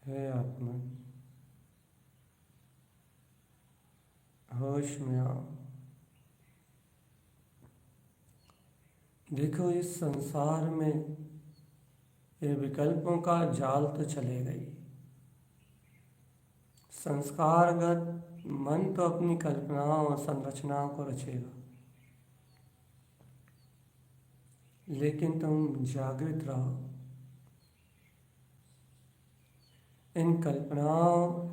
हे आत्मा, होश में आओ। देखो, इस संसार में ये विकल्पों का जाल तो चलेगा ही। संस्कारगत मन तो अपनी कल्पनाओं और संरचनाओं को रचेगा, लेकिन तुम जागृत रहो। इन कल्पनाओं,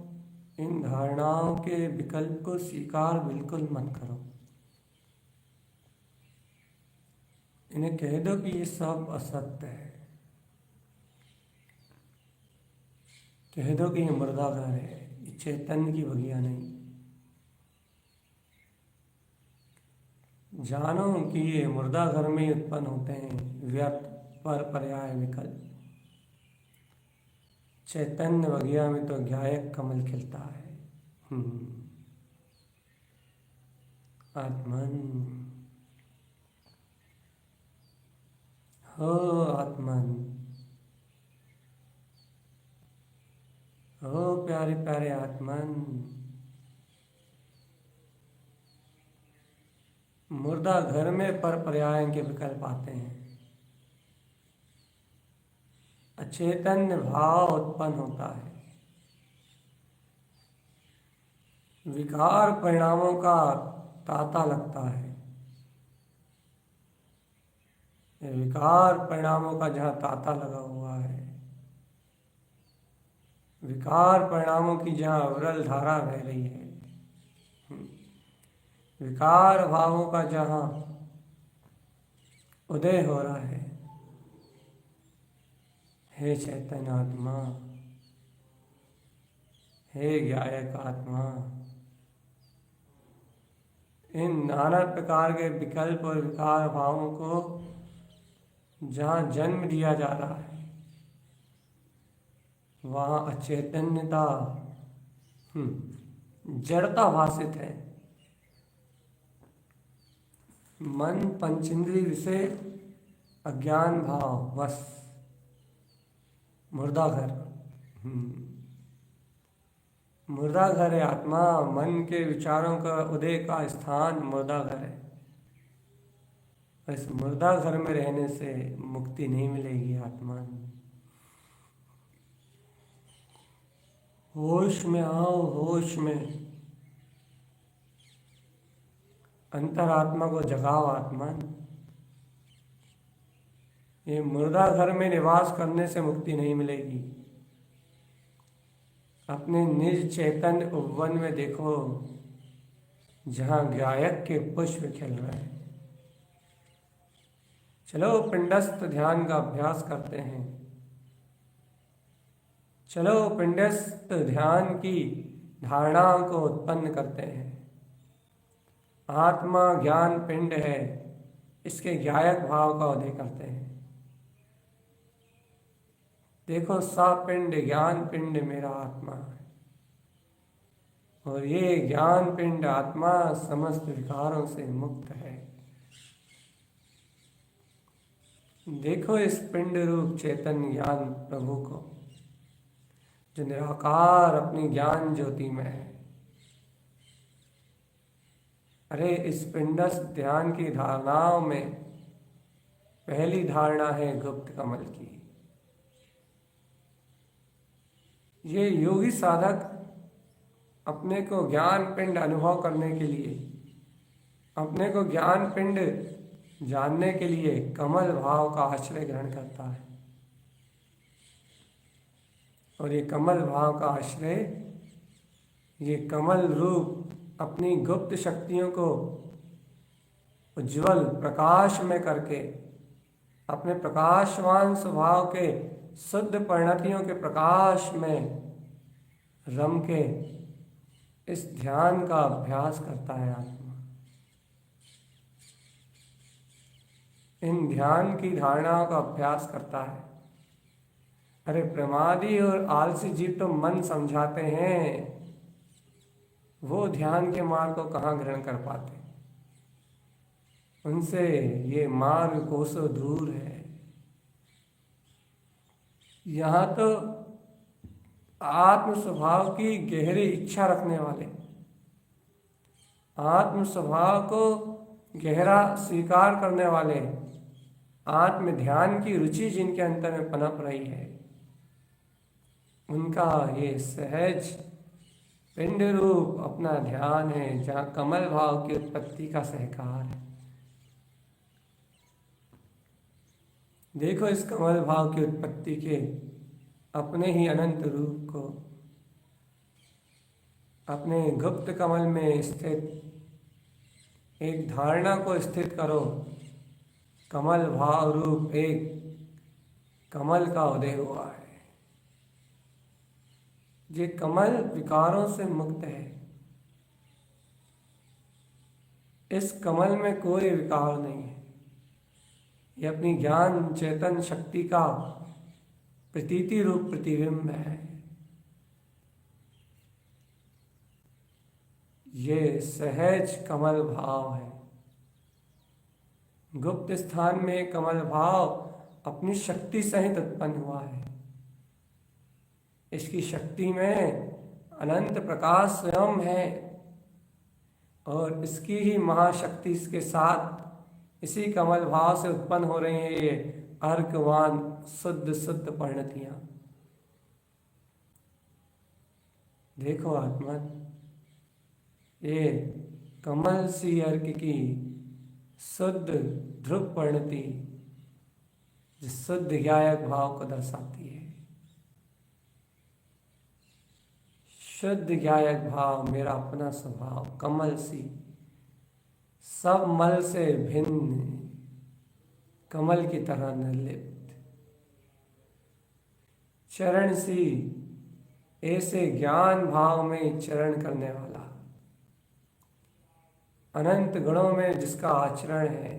इन धारणाओं के विकल्प को स्वीकार बिल्कुल मत करो। इन्हें कह दो कि ये सब असत्य है। कह दो कि ये मुर्दा घर है, ये चैतन्य की बगिया नहीं। जानो कि ये मुर्दा घर में ही उत्पन्न होते हैं व्यर्थ पर पर्याय विकल्प। चैतन्य बगिया में तो ज्ञायक कमल खिलता है। आत्मन हो, आत्मन हो, प्यारे प्यारे आत्मन। मुर्दा घर में पर पर्याय के विकल्प आते हैं। अचेतन्य भाव उत्पन्न होता है। विकार परिणामों का तांता लगता है। विकार परिणामों का जहाँ तांता लगा हुआ है, विकार परिणामों की जहाँ अविरल धारा बह रही है, विकार भावों का जहाँ उदय हो रहा है, हे चैतन्य आत्मा, हे ज्ञायक आत्मा, इन नाना प्रकार के विकल्प और विकार भावों को जहाँ जन्म दिया जा रहा है, वहाँ अचैतन्यता, जड़ता भाषित है। मन पंचेंद्रिय विषय अज्ञान भाव बस मुर्दा घर। मुर्दा घर है आत्मा। मन के विचारों का उदय का स्थान मुर्दा घर है। इस मुर्दा घर में रहने से मुक्ति नहीं मिलेगी आत्मा। होश में आओ, होश में। अंतरात्मा को जगाओ आत्मन। ये मुर्दा घर में निवास करने से मुक्ति नहीं मिलेगी। अपने निज चैतन्य उपवन में देखो, जहाँ गायक के पुष्प खिल रहे हैं। चलो पिंडस्थ ध्यान का अभ्यास करते हैं। चलो पिंडस्थ ध्यान की धारणाओं को उत्पन्न करते हैं। आत्मा ज्ञान पिंड है, इसके ज्ञायक भाव का उदय करते हैं। देखो, सा पिंड ज्ञान पिंड मेरा आत्मा है, और ये ज्ञान पिंड आत्मा समस्त विकारों से मुक्त है। देखो इस पिंड रूप चैतन्य ज्ञान प्रभु को, जो निराकार अपनी ज्ञान ज्योति में है। अरे, इस पिंडस्थ ध्यान की धारणाओं में पहली धारणा है गुप्त कमल की। ये योगी साधक अपने को ज्ञान पिंड अनुभव करने के लिए, अपने को ज्ञान पिंड जानने के लिए कमल भाव का आश्रय ग्रहण करता है। और ये कमल भाव का आश्रय, ये कमल रूप अपनी गुप्त शक्तियों को उज्जवल प्रकाश में करके, अपने प्रकाशवान स्वभाव के शुद्ध परिणतियों के प्रकाश में रम के इस ध्यान का अभ्यास करता है आत्मा। इन ध्यान की धारणाओं का अभ्यास करता है। अरे प्रमादी और आलसी जीव तो मन समझाते हैं, वो ध्यान के मार्ग को कहाँ ग्रहण कर पाते। उनसे ये मार्ग कोसों दूर है। यहाँ तो आत्म स्वभाव की गहरी इच्छा रखने वाले, आत्म स्वभाव को गहरा स्वीकार करने वाले, आत्म ध्यान की रुचि जिनके अंतर में पनप रही है, उनका ये सहज पिंड रूप अपना ध्यान है, जहाँ कमल भाव की उत्पत्ति का सहकार है। देखो इस कमल भाव की उत्पत्ति के अपने ही अनंत रूप को। अपने गुप्त कमल में स्थित एक धारणा को स्थित करो। कमल भाव रूप एक कमल का उदय हुआ है। ये कमल विकारों से मुक्त है। इस कमल में कोई विकार नहीं है। ये अपनी ज्ञान चेतन शक्ति का प्रतीति रूप प्रतिबिंब है। ये सहज कमल भाव है। गुप्त स्थान में कमल भाव अपनी शक्ति सहित उत्पन्न हुआ है। इसकी शक्ति में अनंत प्रकाश स्वयं है और इसकी ही महाशक्ति इसके साथ इसी कमल भाव से उत्पन्न हो रही है ये अर्कवान शुद्ध शुद्ध परिणतियां। देखो आत्मा, ये कमल सी अर्क की शुद्ध ध्रुव परिणति जो शुद्ध ज्ञायक भाव को दर्शाती है। शुद्ध ज्ञायक भाव मेरा अपना स्वभाव कमल सी, सब मल से भिन्न, कमल की तरह निर्लिप्त, चरण सी, ऐसे ज्ञान भाव में चरण करने वाला, अनंत गुणों में जिसका आचरण है।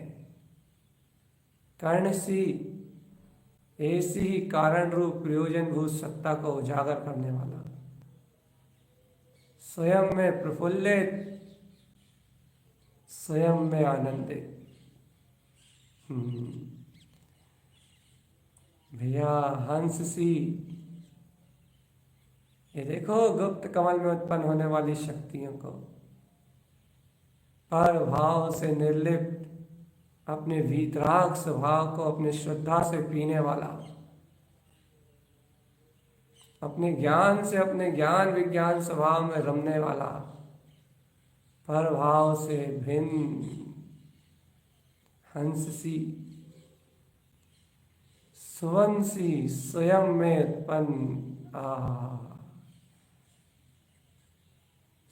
कर्ण सी, ऐसी ही कारण रूप प्रयोजन भूत सत्ता को उजागर करने वाला, स्वयं में प्रफुल्लित, स्वयं में आनंदित। भैया हंस सी, ये देखो गुप्त कमल में उत्पन्न होने वाली शक्तियों को पर भाव से निर्लिप्त, अपने वीतराग स्वभाव को अपने श्रद्धा से पीने वाला, अपने ज्ञान से अपने ज्ञान विज्ञान स्वभाव में रमने वाला, पर भाव से भिन्न हंस सी, सुवन सी, स्वयं में उत्पन्न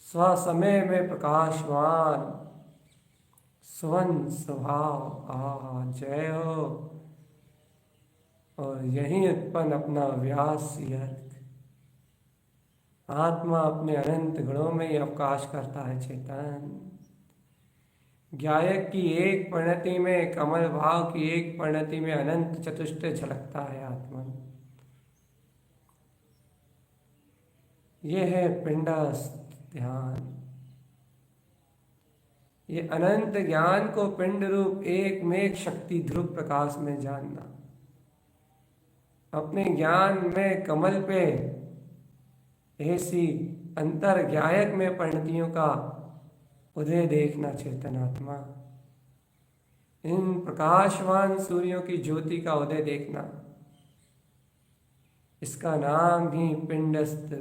स्वसमय में प्रकाशवान सुवन स्वभाव जय हो। और यही उत्पन्न अपना व्यास अर्थ आत्मा अपने अनंत गुणों में ही अवकाश करता है। चेतन ज्ञायक की एक परिणति में, कमल भाव की एक परिणति में अनंत चतुष्टय झलकता है आत्मा। यह है पिंडस्थ ध्यान। ये अनंत ज्ञान को पिंड रूप एक में एक शक्ति ध्रुव प्रकाश में जानना, अपने ज्ञान में कमल पे ऐसी अंतर ज्ञायक में परिणतियों का उदय देखना। चेतनात्मा इन प्रकाशवान सूर्यों की ज्योति का उदय देखना, इसका नाम ही पिंडस्थ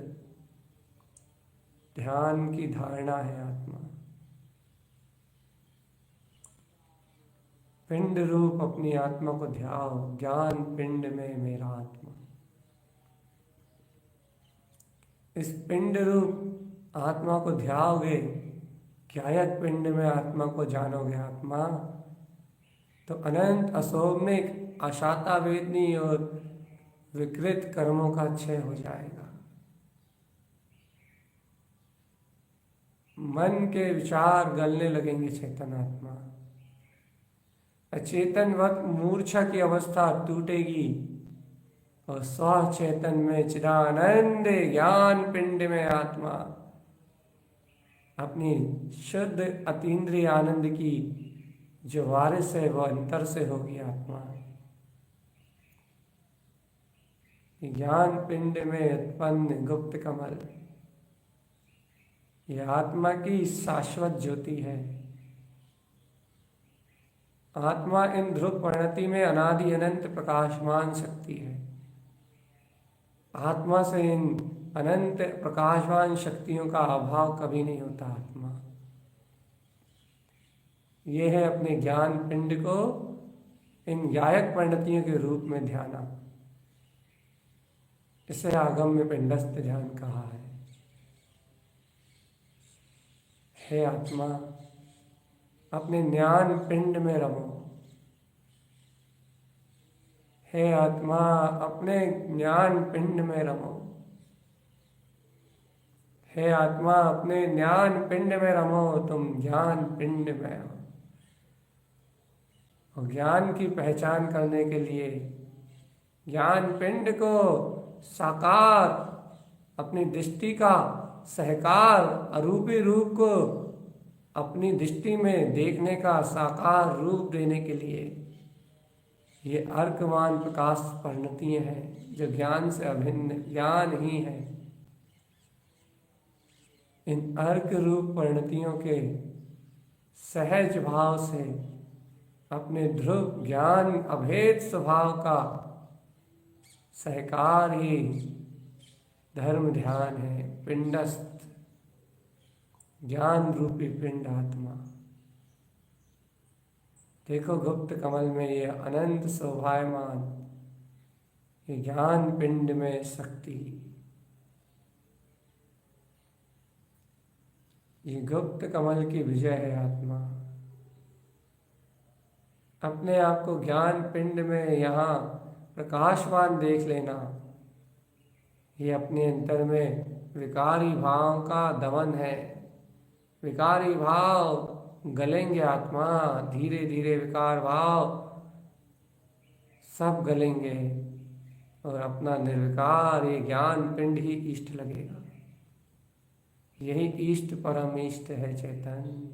ध्यान की धारणा है आत्मा। पिंड रूप अपनी आत्मा को ध्याओ, ज्ञान पिंड में मेरा आत्मा। इस पिंड रूप आत्मा को ध्याओगे, ज्ञायक पिंड में आत्मा को जानोगे आत्मा, तो अनंत असौम्यक अशाता वेदनी और विकृत कर्मों का क्षय हो जाएगा। मन के विचार गलने लगेंगे चेतन आत्मा, अचेतनवत मूर्छा की अवस्था टूटेगी और स्व चेतन में चिदानंद ज्ञान पिंड में आत्मा अपनी शुद्ध अतीन्द्रिय आनंद की जो वारिस है वह अंतर से होगी आत्मा। ज्ञान पिंड में उत्पन्न गुप्त कमल यह आत्मा की शाश्वत ज्योति है। आत्मा इन ध्रुव परिणति में अनादि अनंत प्रकाशमान शक्ति है। आत्मा से इन अनंत प्रकाशमान शक्तियों का अभाव कभी नहीं होता। आत्मा ये है अपने ज्ञान पिंड को इन गायक परिणतियों के रूप में ध्याना। इसे आगम में पिंडस्थ ध्यान कहा है। हे आत्मा, अपने ज्ञान पिंड में रमो। हे आत्मा, अपने ज्ञान पिंड में रमो। हे आत्मा, अपने ज्ञान पिंड में रमो। तुम ज्ञान पिंड में हो। और ज्ञान की पहचान करने के लिए ज्ञान पिंड को साकार अपनी दृष्टि का सहकार अरूपी रूप को अपनी दृष्टि में देखने का साकार रूप देने के लिए ये अर्कमान प्रकाश परिणतियाँ हैं जो ज्ञान से अभिन्न ज्ञान ही है। इन अर्क रूप परिणतियों के सहज भाव से अपने ध्रुव ज्ञान अभेद स्वभाव का सहकार ही धर्म ध्यान है। पिंडस्थ ज्ञान रूपी पिंड आत्मा। देखो गुप्त कमल में ये अनंत शोभायमान ये ज्ञान पिंड में शक्ति, ये गुप्त कमल की विजय है आत्मा। अपने आप को ज्ञान पिंड में यहाँ प्रकाशवान देख लेना। ये अपने अंतर में विकारी भाव का दमन है। विकारी भाव गलेंगे आत्मा, धीरे धीरे विकार भाव सब गलेंगे और अपना निर्विकार ये ज्ञान पिंड ही इष्ट लगेगा। यही इष्ट परम इष्ट है चैतन्य।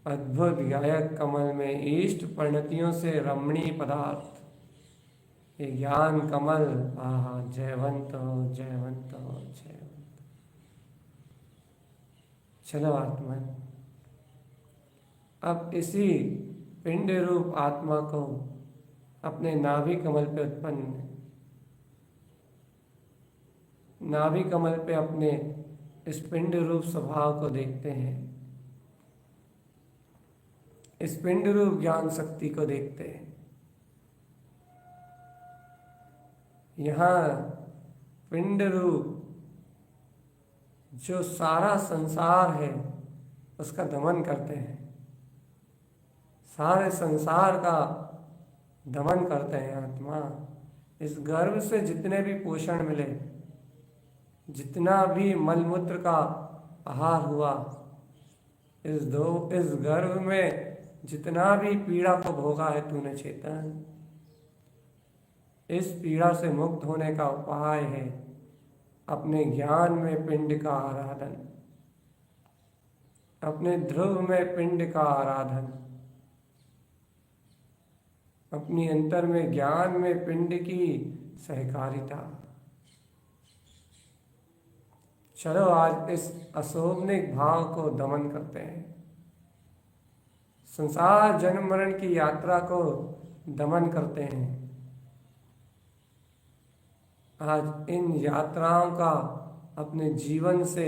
अद्भुत गायक कमल में इष्ट परिणतियों से रमणीय पदार्थ ये ज्ञान कमल। आहा, जयवंत हो, जयवंत हो, जयवंत। चलो आत्मा, अब इसी पिंड रूप आत्मा को अपने नाभि कमल पे उत्पन्न, नाभि कमल पे अपने इस पिंड रूप स्वभाव को देखते हैं। इस पिंड रूप ज्ञान शक्ति को देखते हैं। यहाँ पिंड रूप जो सारा संसार है उसका दमन करते हैं, सारे संसार का दमन करते हैं आत्मा। इस गर्भ से जितने भी पोषण मिले, जितना भी मलमूत्र का आहार हुआ, इस गर्भ में जितना भी पीड़ा को भोगा है तूने चेतन, इस पीड़ा से मुक्त होने का उपाय है अपने ज्ञान में पिंड का आराधन, अपने ध्रुव में पिंड का आराधन, अपनी अंतर में ज्ञान में पिंड की सहकारिता। चलो आज इस अशोभनिक भाव को दमन करते हैं, संसार जन्म मरण की यात्रा को दमन करते हैं। आज इन यात्राओं का अपने जीवन से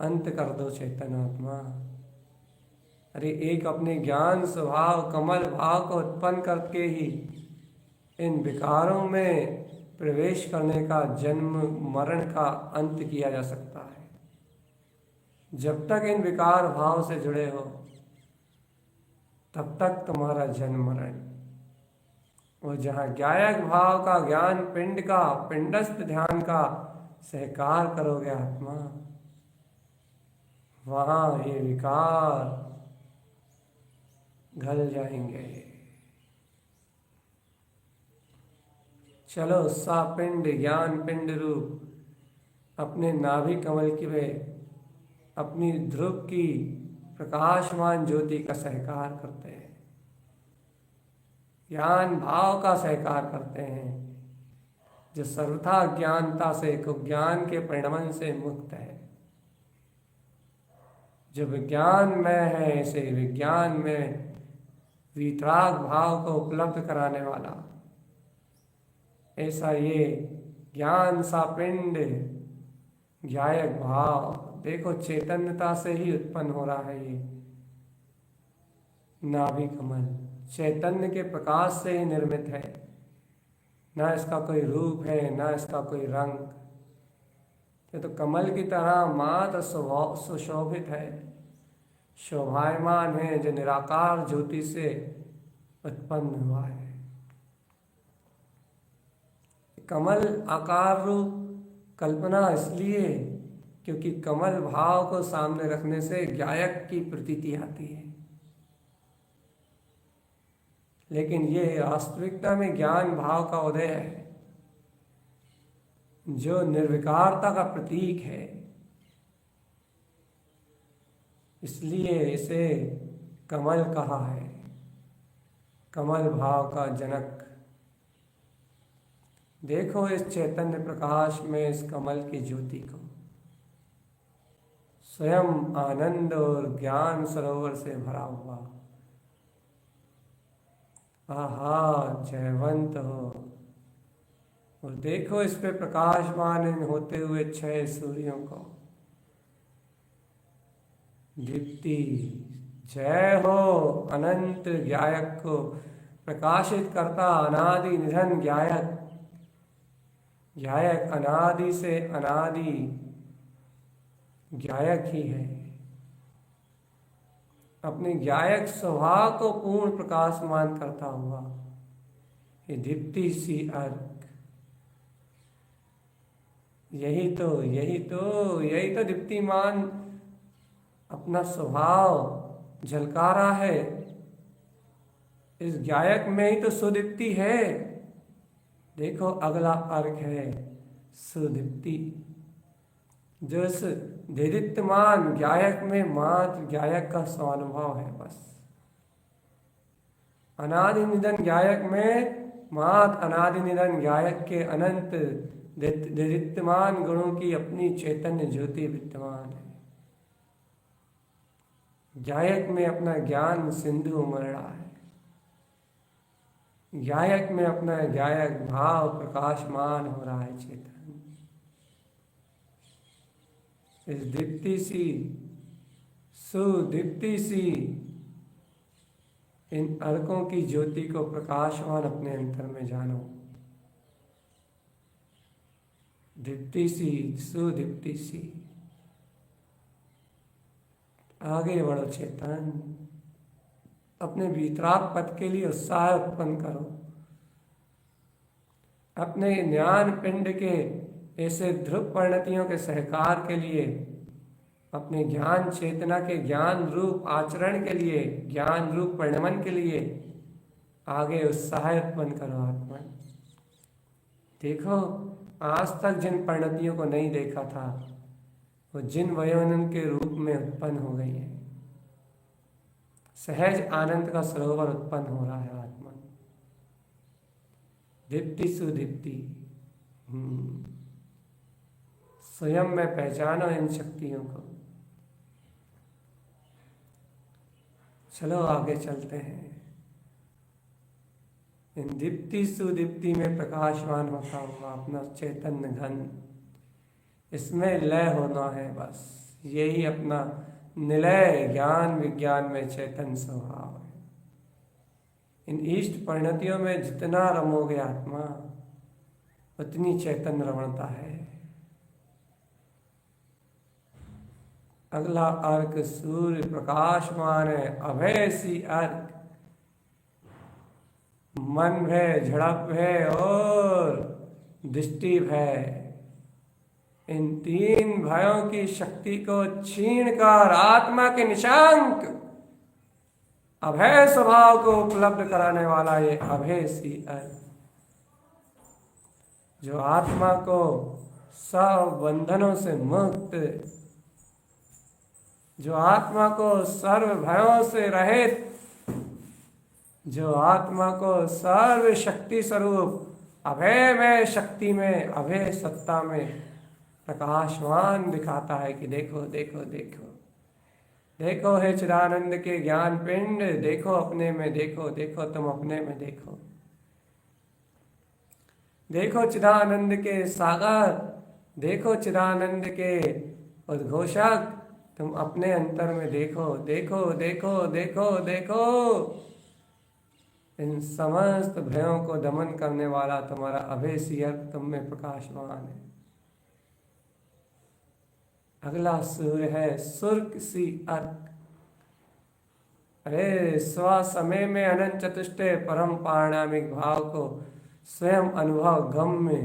अंत कर दो चेतन आत्मा। अरे एक अपने ज्ञान स्वभाव कमल भाव को उत्पन्न करके ही इन विकारों में प्रवेश करने का, जन्म मरण का अंत किया जा सकता है। जब तक इन विकार भाव से जुड़े हो तब तक तुम्हारा जन्म मरण, और जहाँ ज्ञायक भाव का, ज्ञान पिंड का, पिंडस्थ ध्यान का सहकार करोगे आत्मा, वहाँ ये विकार घल जाएंगे। चलो सा पिंड ज्ञान पिंड रूप अपने नाभि कमल की में अपनी ध्रुव की प्रकाशमान ज्योति का सहकार करते हैं, ज्ञान भाव का सहकार करते हैं, जो सर्वथा ज्ञानता से, ज्ञान के परिणमन से मुक्त है, जो विज्ञान में है, ऐसे विज्ञान में वितराग भाव को उपलब्ध कराने वाला, ऐसा ये ज्ञान सा पिंड ज्ञायक भाव, देखो चैतन्यता से ही उत्पन्न हो रहा है। ये नाभि कमल चैतन्य के प्रकाश से ही निर्मित है, ना इसका कोई रूप है, ना इसका कोई रंग। ये तो कमल की तरह मात्र सुशोभित है, शोभायमान है, जो निराकार ज्योति से उत्पन्न हुआ है। कमल आकार रूप कल्पना इसलिए क्योंकि कमल भाव को सामने रखने से ज्ञायक की प्रतीति आती है, लेकिन ये वास्तविकता में ज्ञान भाव का उदय है, जो निर्विकारता का प्रतीक है। इसलिए इसे कमल कहा है, कमल भाव का जनक। देखो इस चैतन्य प्रकाश में इस कमल की ज्योति को, स्वयं आनंद और ज्ञान सरोवर से भरा हुआ। आहा जयवंत हो। और देखो इस पे प्रकाशमान होते हुए 6 सूर्यों को। दीप्ति जय हो अनंत ज्ञायक को प्रकाशित करता, अनादि निधन ज्ञायक। ज्ञायक अनादि से अनादि ज्ञायक ही है। अपने ज्ञायक स्वभाव को पूर्ण प्रकाशमान करता हुआ ये दीप्ति सी अर्क, यही तो दीप्तिमान अपना स्वभाव झलका रहा है। इस ज्ञायक में ही तो सुदीप्ति है। देखो अगला अर्क है सुदीप्ति, जो इस देदीप्यमान ज्ञायक में मात्र ज्ञायक का स्वानुभव है। बस अनादि निधन ज्ञायक में मात्र अनादि निधन ज्ञायक के अनंत देदीप्यमान गुणों की अपनी चैतन्य ज्योति विद्यमान है। ज्ञायक में अपना ज्ञान सिंधु उमड़ रहा है, ज्ञायक में अपना ज्ञायक भाव प्रकाशमान हो रहा है। चेतन इस दीप्ति सी सुदीप्ति सी इन अर्कों की ज्योति को प्रकाशमान अपने अंतर में जानो। दीप्ति सी, सुदीप्ति सी। आगे बढ़ो चेतन, अपने वीतराग पथ के लिए उत्साह उत्पन्न करो। अपने ज्ञान पिंड के ऐसे ध्रुव परिणतियों के सहकार के लिए, अपने ज्ञान चेतना के ज्ञान रूप आचरण के लिए, ज्ञान रूप परिणमन के लिए आगे उत्साह उत्पन्न करो आत्मा। देखो, आज तक जिन परिणतियों को नहीं देखा था वो जिन वयोनन के रूप में उत्पन्न हो गई है। सहज आनंद का सरोवर उत्पन्न हो रहा है आत्मा। दीप्ति सुदीप्ति। स्वयं में पहचानो इन शक्तियों को। चलो आगे चलते हैं। इन दीप्ति सुदीप्ति में प्रकाशवान होता हुआ अपना चैतन्य घन, इसमें लय होना है बस। यही अपना निलय ज्ञान विज्ञान में चैतन्य स्वभाव है। इन इष्ट परिणतियों में जितना रमोगे आत्मा, उतनी चैतन्य रमणता है। अगला अर्क सूर्य प्रकाशमान है, अभय सी अर्क। मन भय, झड़प भय और दृष्टि भय, इन तीन भयों की शक्ति को छीन कर आत्मा के निशांक अभय स्वभाव को उपलब्ध कराने वाला ये अभय सी अर्क, जो आत्मा को सब बंधनों से मुक्त, जो आत्मा को सर्व भयों से रहित, जो आत्मा को सर्व शक्ति स्वरूप अभय में शक्ति में अभय सत्ता में प्रकाशवान दिखाता है कि देखो देखो देखो देखो हे चिदानंद के ज्ञान पिंड, देखो अपने में देखो, देखो तुम अपने में देखो, देखो चिदानंद के सागर, देखो चिदानंद के उद्घोषक, तुम अपने अंतर में देखो देखो देखो देखो देखो। इन समस्त भयों को दमन करने वाला तुम्हारा अभय सी अर्क तुम में प्रकाशवान है। अगला सूर्य है सुर्क सी अर्क। अरे स्व समय में अनंत चतुष्टय परम पारणामिक भाव को स्वयं अनुभव गम्य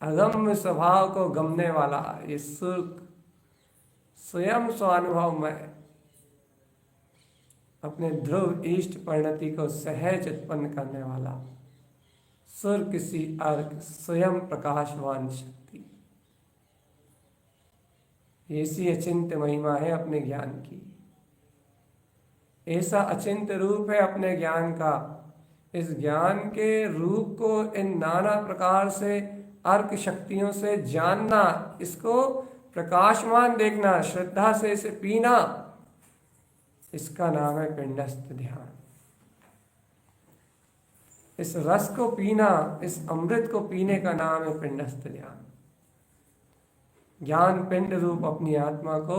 अगम्य स्वभाव को गमने वाला ये सुर्क, स्वयं स्वानुभव में अपने ध्रुव इष्ट परिणति को सहज उत्पन्न करने वाला सुर्क सी अर्क, स्वयं प्रकाशवान शक्ति। ऐसी अचिंत्य महिमा है अपने ज्ञान की, ऐसा अचिंत्य रूप है अपने ज्ञान का। इस ज्ञान के रूप को इन नाना प्रकार से अर्क शक्तियों से जानना, इसको प्रकाशमान देखना, श्रद्धा से इसे पीना, इसका नाम है पिंडस्थ ध्यान। इस रस को पीना, इस अमृत को पीने का नाम है पिंडस्थ ध्यान। ज्ञान पिंड रूप अपनी आत्मा को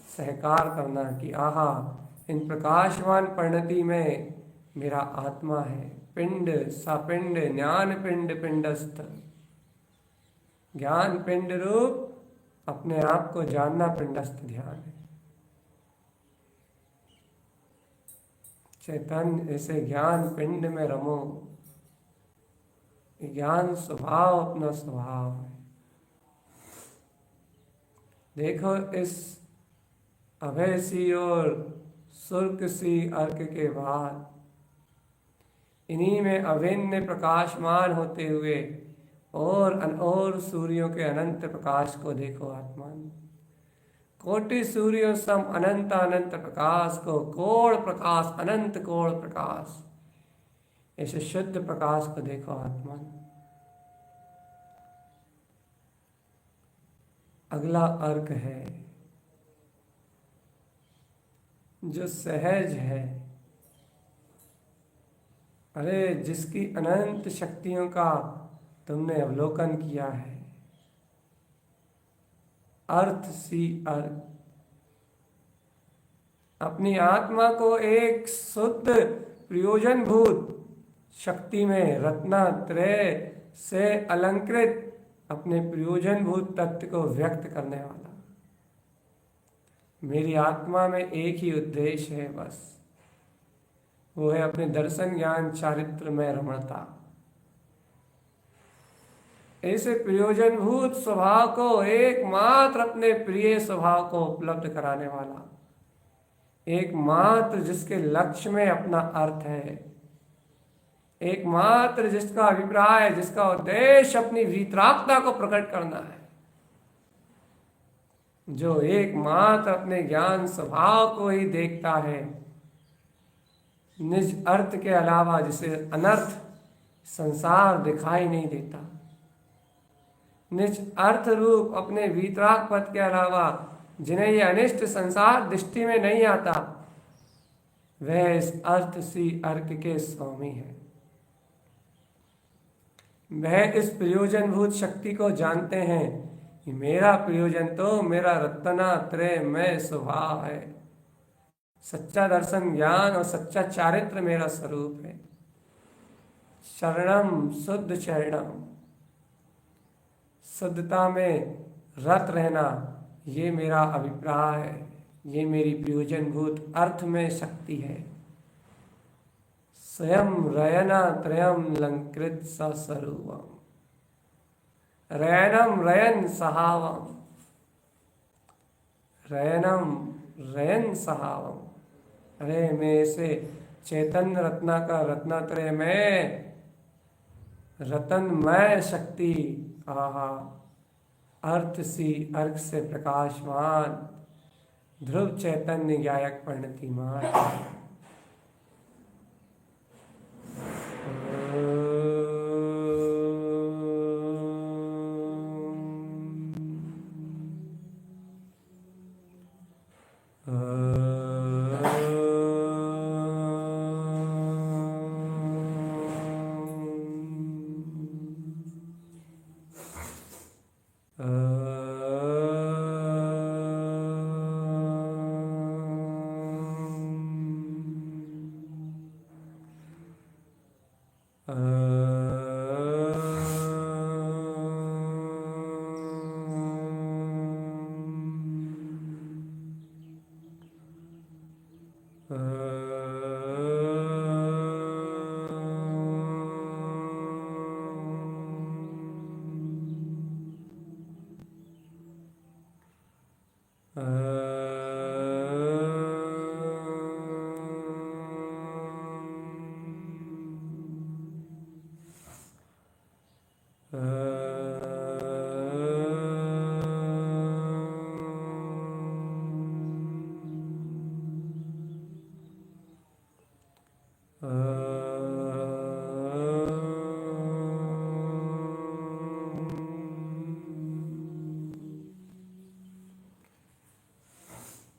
सहकार करना कि आहा, इन प्रकाशवान परिणति में मेरा आत्मा है। पिंड सपिंड ज्ञान पिंड पिंडस्थ, ज्ञान पिंड रूप अपने आप को जानना पिंडस्थ ध्यान है। चैतन्य ऐसे ज्ञान पिंड में रमो, ज्ञान स्वभाव अपना स्वभाव है। देखो इस अभय सी और सुर्क सी अर्क के बाद इन्हीं में अभिन्न प्रकाशमान होते हुए और सूर्यों के अनंत प्रकाश को देखो आत्मान। कोटि सूर्यों सम अनंत अनंत प्रकाश को कोण प्रकाश, अनंत कोण प्रकाश, ऐसे शुद्ध प्रकाश को देखो आत्मान। अगला अर्क है जो सहज है। अरे जिसकी अनंत शक्तियों का तुमने अवलोकन किया है। अर्थ सी अर्थ, अपनी आत्मा को एक शुद्ध प्रयोजनभूत शक्ति में रत्नत्रय से अलंकृत अपने प्रयोजनभूत तत्व को व्यक्त करने वाला। मेरी आत्मा में एक ही उद्देश्य है बस, वो है अपने दर्शन ज्ञान चारित्र में रमणता। ऐसे प्रयोजनभूत स्वभाव को, एकमात्र अपने प्रिय स्वभाव को उपलब्ध कराने वाला, एकमात्र जिसके लक्ष्य में अपना अर्थ है, एकमात्र जिसका अभिप्राय, जिसका उद्देश्य अपनी वीतरागता को प्रकट करना है, जो एकमात्र अपने ज्ञान स्वभाव को ही देखता है, निज अर्थ के अलावा जिसे अनर्थ संसार दिखाई नहीं देता, निज अर्थ रूप अपने वीतराग पद के अलावा जिन्हें ये अनिष्ट संसार दृष्टि में नहीं आता, वह इस अर्थ सी अर्थ के स्वामी है। वह इस प्रयोजनभूत शक्ति को जानते हैं कि मेरा प्रयोजन तो मेरा रत्नात्रय में स्वभाव है, सच्चा दर्शन ज्ञान और सच्चा चारित्र मेरा स्वरूप है। शरणम शुद्ध शरणम, शुद्धता में रत रहना, ये मेरा अभिप्राय है, ये मेरी प्रयोजनभूत अर्थ में शक्ति है। स्वयं रयना त्रयम लंकृत सस्वरूपम, रयनम रयन सहावम, रयनम रयन सहावम। अरे मैं से चैतन्य रत्ना का रत्नात्रय में रतनमय शक्ति, आहा, अर्थ सी अर्थ से प्रकाशमान, ध्रुव चैतन्य ज्ञायक परिणतिमान।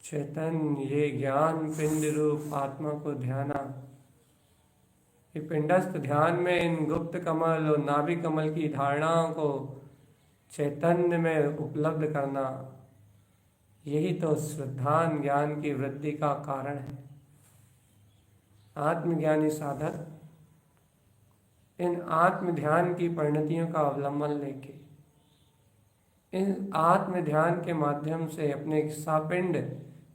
चैतन्य ये ज्ञान पिंड रूप आत्मा को ध्याना, ये पिंडस्थ ध्यान में इन गुप्त कमल और नाभि कमल की धारणाओं को चैतन्य में उपलब्ध करना, यही तो श्रद्धान ज्ञान की वृद्धि का कारण है। आत्मज्ञानी साधक इन आत्म ध्यान की परिणतियों का अवलंबन लेके, इन आत्म ध्यान के माध्यम से अपने सापिंड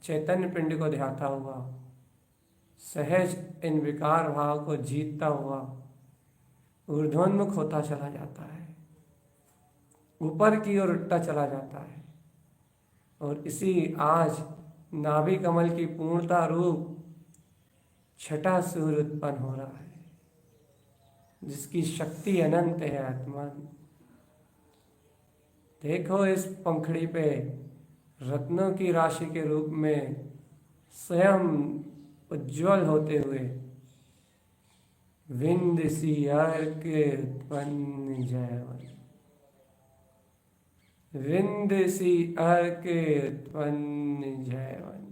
चैतन्य पिंड को ध्याता हुआ, सहज इन विकार भाव को जीतता हुआ ऊर्ध्वोन्मुख होता चला जाता है, ऊपर की ओर उठता चला जाता है। और इसी आज नाभि कमल की पूर्णता रूप छठा सूर्य उत्पन्न हो रहा है, जिसकी शक्ति अनंत है आत्मा। देखो इस पंखड़ी पे रत्नों की राशि के रूप में स्वयं उज्ज्वल होते हुए विंद सी अर्क उत्पन्न जयवन, विंद सी अर्क उत्पन्न जयवन,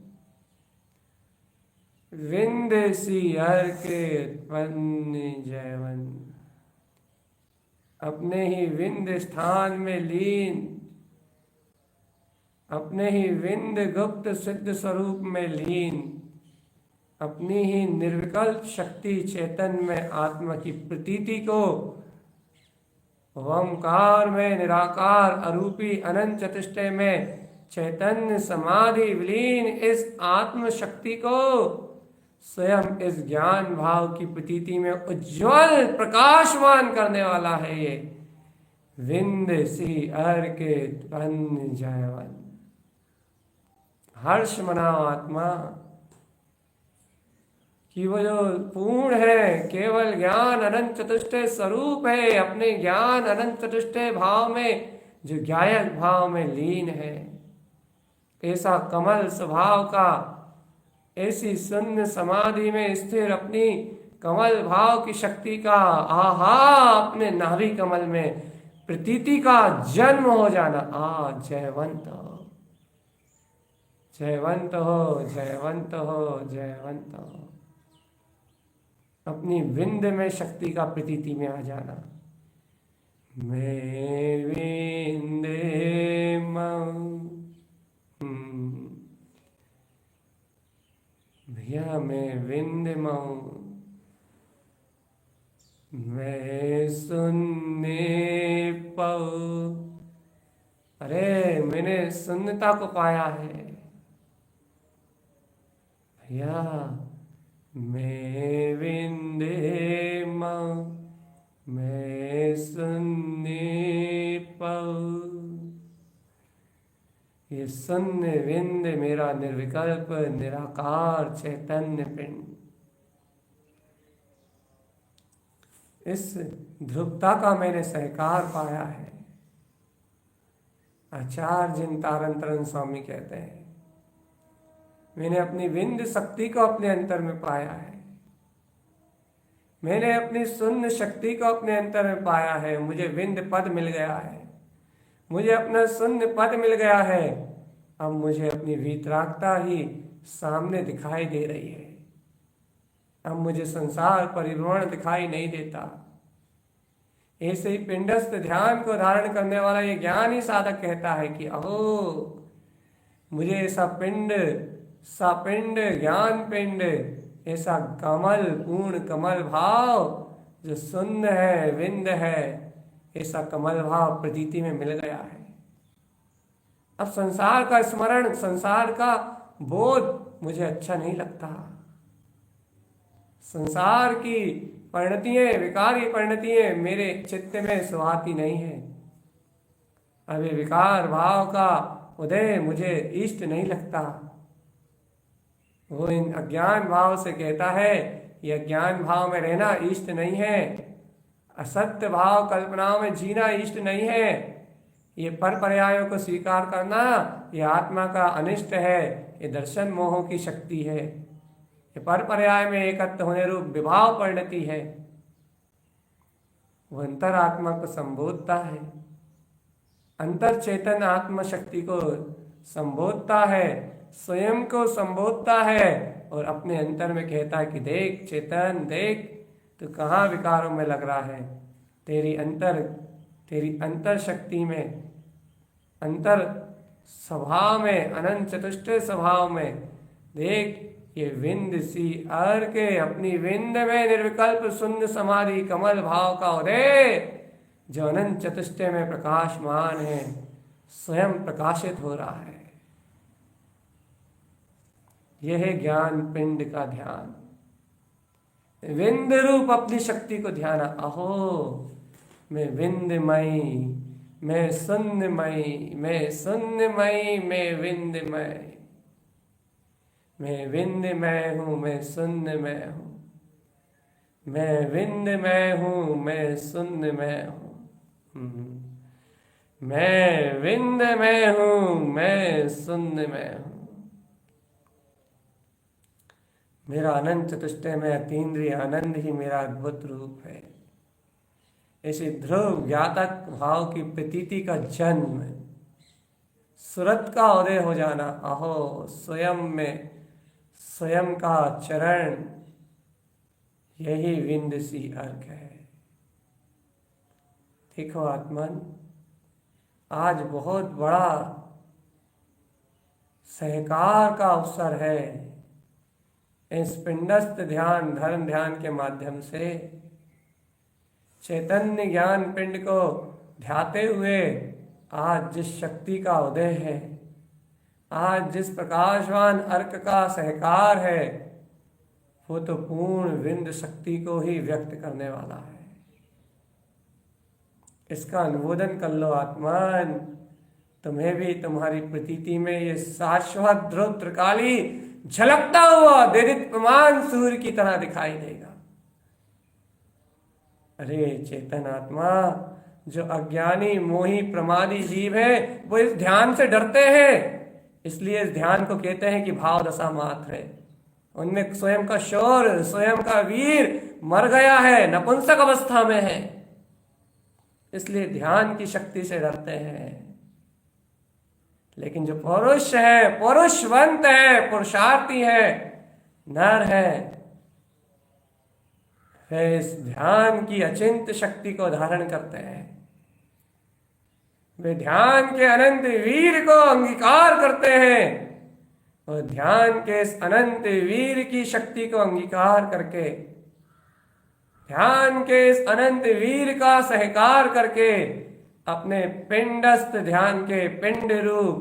विंद सी अर्क उत्पन्न जयवन। अपने ही विंद स्थान में लीन, अपने ही विंद गुप्त सिद्ध स्वरूप में लीन, अपनी ही निर्विकल्प शक्ति चेतन में आत्मा की प्रतीति को ओंकार में निराकार अरूपी अनंत चतुष्टय में चैतन्य समाधि विलीन इस आत्म शक्ति को स्वयं इस ज्ञान भाव की प्रतीति में उज्जवल प्रकाशमान करने वाला है ये विंद सी अर्कित पन्न जयवन। हर्ष मनाओ आत्मा कि वो जो पूर्ण है, केवल ज्ञान अनंत चतुष्टय स्वरूप है, अपने ज्ञान अनंत चतुष्टय भाव में जो ज्ञायक भाव में लीन है, ऐसा कमल स्वभाव का, ऐसी शून्य समाधि में स्थिर अपनी कमल भाव की शक्ति का आहा अपने नाभि कमल में प्रतीति का जन्म हो जाना। जयवंत हो, जयवंत हो, जयवंत हो, जयवंत हो। अपनी विंद में शक्ति का प्रतीति में आ जाना। मैं विंदे भैया मैं विंद मऊ, मैं सुनने पाऊं। अरे मैंने शून्यता को पाया है भैया। मैं विंदे मऊ, मैं सुनने पाऊं। ये शून्य विंद मेरा निर्विकल्प निराकार चैतन्य पिंड, इस ध्रुवता का मैंने सहकार पाया है। आचार्य जिन तारंतरन स्वामी कहते हैं, मैंने अपनी विंद शक्ति को अपने अंतर में पाया है। मैंने अपनी शून्य शक्ति को अपने अंतर में पाया है। मुझे विंद पद मिल गया है, मुझे अपना शून्य पद मिल गया है। अब मुझे अपनी वीतरागता ही सामने दिखाई दे रही है। अब मुझे संसार परिभ्रमण दिखाई नहीं देता। ऐसे ही पिंडस्थ ध्यान को धारण करने वाला ये ज्ञान ही साधक कहता है कि अहो मुझे ऐसा पिंड, सपिंड ज्ञान पिंड, ऐसा कमल पूर्ण कमल भाव जो शून्य है, विंद है, ऐसा कमल भाव प्रतीति में मिल गया है। अब संसार का स्मरण, संसार का बोध मुझे अच्छा नहीं लगता। संसार की परिणतियां, विकारी परिणतियां मेरे चित्त में सुहाती नहीं है। अब ये विकार भाव का उदय मुझे इष्ट नहीं लगता। वो इन अज्ञान भाव से कहता है ये अज्ञान भाव में रहना इष्ट नहीं है, असत्य भाव कल्पनाओं में जीना इष्ट नहीं है, ये पर पर्यायों को स्वीकार करना ये आत्मा का अनिष्ट है, ये दर्शन मोह की शक्ति है, ये पर पर्याय में एकत्व होने रूप विभाव परिणति है। वो अंतर आत्मा को संबोधता है, अंतर चेतन आत्मा शक्ति को संबोधता है, स्वयं को संबोधता है और अपने अंतर में कहता है कि देख चेतन, देख तो कहाँ विकारों में लग रहा है। तेरी अंतर शक्ति में, अंतर स्वभाव में, अनंत चतुष्टय स्वभाव में देख ये विंद सी अर्के अपनी विंद में निर्विकल्प शून्य समाधि कमल भाव का उदय जो अनंत चतुष्टय में प्रकाशमान है, स्वयं प्रकाशित हो रहा है। यह है ज्ञान पिंड का ध्यान, विंद रूप अपनी शक्ति को ध्यान। अहो मैं विंदमयी, मैं शून्यमयी, मैं शून्यमयी, मैं विंदमय, मैं विंदमय हूँ, मैं शून्यमय हूँ, मैं विंदमय हूँ, मैं शून्यमय हूँ, मैं विंदमय हूँ, मैं शून्यमय हूँ। मेरा अनंत चतुष्टय में अतीन्द्रिय आनंद ही मेरा अद्भुत रूप है। ऐसे ध्रुव ज्ञातक भाव की प्रतीति का जन्म, सुरत का उदय हो जाना। अहो स्वयं में स्वयं का चरण, यही विंद सी अर्घ है। देखो आत्मन, आज बहुत बड़ा सहकार का अवसर है। इस पिंडस्थ ध्यान, धर्म ध्यान के माध्यम से चैतन्य ज्ञान पिंड को ध्याते हुए आज जिस शक्ति का उदय है, आज जिस प्रकाशवान अर्क का सहकार है, वो तो पूर्ण विंद शक्ति को ही व्यक्त करने वाला है। इसका अनुमोदन कर लो आत्मन, तुम्हें भी तुम्हारी प्रतीति में ये शाश्वत ध्रुव त्रिकाली झलकता हुआ देदीप्यमान सूर्य की तरह दिखाई देगा। अरे चेतन आत्मा, जो अज्ञानी मोही प्रमादी जीव है वो इस ध्यान से डरते हैं, इसलिए इस ध्यान को कहते हैं कि भाव दशा मात्र है। उनमें स्वयं का शौर्य, स्वयं का वीर मर गया है, नपुंसक अवस्था में है, इसलिए ध्यान की शक्ति से डरते हैं। लेकिन जो पुरुष है, पुरुषवंत है, पुरुषार्थी है, नर है, वे इस ध्यान की अचिंत्य शक्ति को धारण करते हैं। वे ध्यान के अनंत वीर को अंगीकार करते हैं और ध्यान के इस अनंत वीर की शक्ति को अंगीकार करके, ध्यान के इस अनंत वीर का सहकार करके अपने पिंडस्थ ध्यान के पिंड रूप,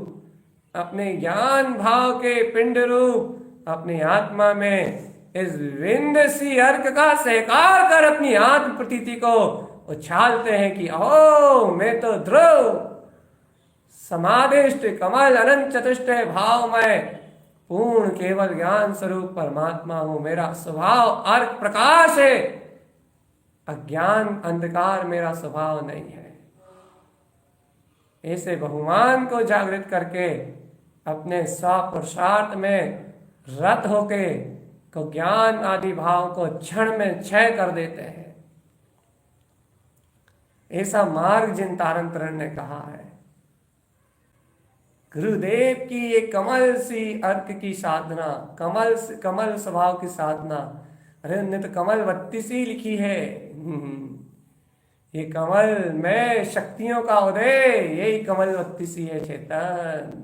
अपने ज्ञान भाव के पिंड रूप, अपनी आत्मा में इस विंद सी अर्क का सहकार कर अपनी आत्म प्रतीति को उछालते हैं कि ओ मैं तो ध्रुव समाधिष्ट कमल अनंत चतुष्ट भाव में पूर्ण केवल ज्ञान स्वरूप परमात्मा हूं। मेरा स्वभाव अर्क प्रकाश है, अज्ञान अंधकार मेरा स्वभाव नहीं है। ऐसे बहुमान को जागृत करके अपने स्वपुरुषार्थ में रत होके को ज्ञान आदि भाव को क्षण में क्षय कर देते हैं। ऐसा मार्ग जिन तारण तरण ने कहा है। गुरुदेव की ये कमल सी अर्क की साधना, कमल स्वभाव की साधना, अरे उन्होंने तो कमल बत्ती सी लिखी है। ये कमल में शक्तियों का उदय, यही कमल बत्ती सी है चेतन।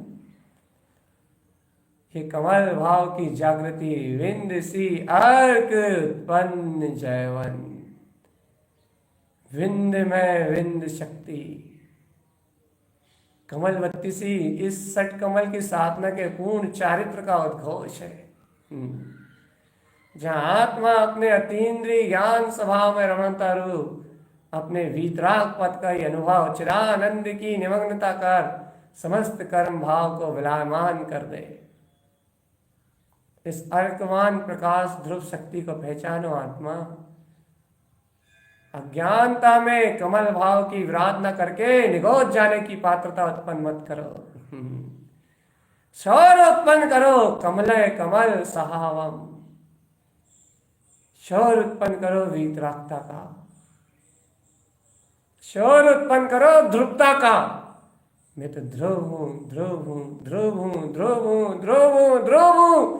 ये कमल भाव की जागृति, विंद सी अर्क उत्पन्न जयवंत, विंद में विंद शक्ति, कमल बत्ती सी इस सट कमल की साधना के पूर्ण चारित्र का उद्घोष है। जहाँ आत्मा अपने अतीन्द्रिय ज्ञान स्वभाव में रमणता रूप अपने वीतराग पद का ही अनुभव चिरानंद की निमग्नता कर समस्त कर्म भाव को विलायमान कर दे। इस अर्कवान प्रकाश ध्रुव शक्ति को पहचानो आत्मा। अज्ञानता में कमल भाव की विराध न करके निगोद जाने की पात्रता उत्पन्न मत करो। शौर उत्पन्न करो, कमले कमल सहावम, शौर उत्पन्न करो वीतरागता का, शौर उत्पन्न करो ध्रुवता का। मैं तो ध्रुव हूं, ध्रुव हूं, ध्रुव हूं, ध्रुव हूं, ध्रुव हूं, ध्रुव हूं,